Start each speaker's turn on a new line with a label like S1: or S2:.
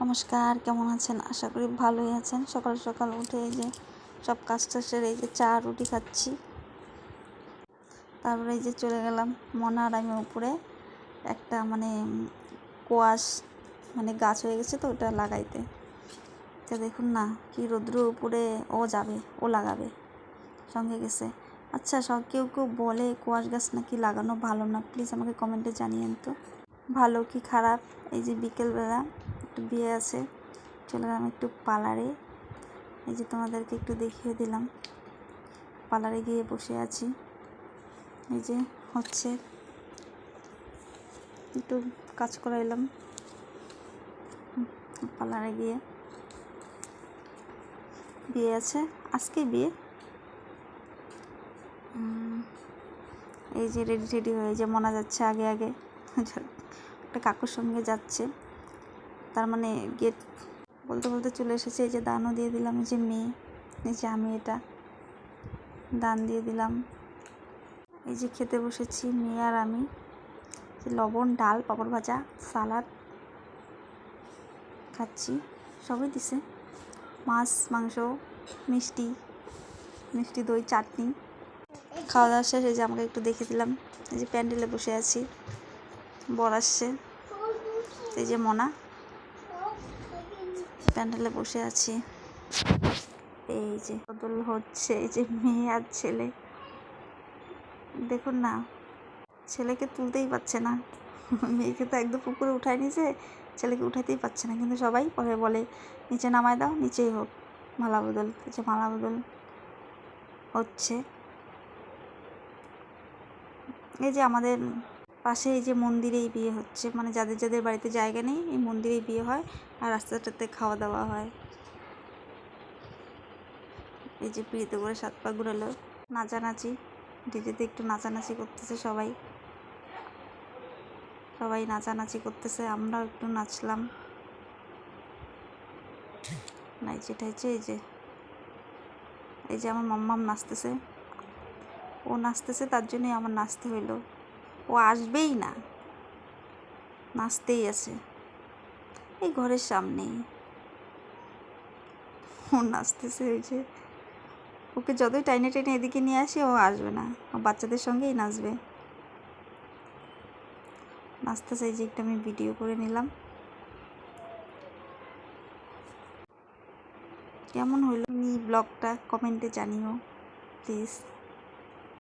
S1: নমস্কার, কেমন আছেন? আশা করি ভালোই আছেন। সকাল সকাল উঠে এই যে সব কাজটা সেরে এই যে চা রুটি খাচ্ছি। তারপরে এই যে চলে গেলাম মনা আর আমি উপরে একটা কোয়াশ গাছ হয়ে গেছে, তো ওটা লাগাইতে। তো দেখুন না কি রৌদ্র উপরে ও যাবে, ও লাগাবে, সঙ্গে গেছে। আচ্ছা, কেউ কেউ বলে কোয়াশ গাছ নাকি লাগানো ভালো না, প্লিজ আমাকে কমেন্টে জানিয়েন তো ভালো কি খারাপ। এই যে বিকেলবেলা একটু বিয়ে আছে, চলে গেলাম একটু পার্লারে। এই যে তোমাদেরকে একটু দেখিয়ে দিলাম, পার্লারে গিয়ে বসে আছি। এই যে হচ্ছে একটু কাজ করাইলাম পার্লারে গিয়ে। বিয়ে আছে, আজকে বিয়ে। এই যে রেডি হয়ে যে মনা যাচ্ছে আগে আগে, একটা কাকুর সঙ্গে যাচ্ছে। তার মানে গেট বলতে বলতে চলে এসেছে। এই যে দানও দিয়ে দিলাম, এই যে মেয়ে, এই যে আমি, এটা দান দিয়ে দিলাম। এই যে খেতে বসেছি মেয়ে আর আমি। লবণ, ডাল, পাঁপড় ভাজা, সালাদ খাচ্ছি, সবই দিছে। মাছ, মাংস, মিষ্টি দই, চাটনি। খাওয়া দাওয়া শেষ। এই যে আমাকে একটু দেখে দিলাম। এই যে প্যান্ডেলে বসে আছি, বর আসছে। এই যে মনা, প্যান্ডেলে বসে আছি। এই যে বদল হচ্ছে, এই যে মেয়ে আর ছেলে। দেখুন না, ছেলেকে তুলতেই পারছে না, মেয়েকে তো একদম পুকুরে উঠায় নিয়েছে, ছেলেকে উঠাতেই পারছে না। কিন্তু সবাই পরে বলে নিচে নামায় দাও, নিচেই হোক মালা বদল। এই যে মালা বদল হচ্ছে। এই যে আমাদের পাশে এই যে মন্দিরেই বিয়ে হচ্ছে, যাদের যাদের বাড়িতে জায়গা নেই, এই মন্দিরেই বিয়ে হয় আর রাস্তাটাতে খাওয়া দাওয়া হয়। এই যে পিড়িতে করে 7 পা ঘুরালো, নাচানাচি, ডিজেতে একটু নাচানাচি করতেছে সবাই নাচানাচি করতেছে, আমরাও একটু নাচলাম। নাইচেটাইছে। এই যে আমার মাম্মাম নাচতেছে, ও নাচতেছে, তার জন্যই আমার নাচতে হইলো। ও আসবেই না, নাচতেই আছে। এই ঘরের সামনেই ও নাচতেছে। ওই যে ওকে যতই টাইনে টেনে এদিকে নিয়ে আসি, ও আসবে না, ও বাচ্চাদের সঙ্গেই নাচবে, নাচতেছে। এই যে একটু আমি ভিডিও করে নিলাম। কেমন হইল ব্লগটা কমেন্টে জানিও প্লিজ।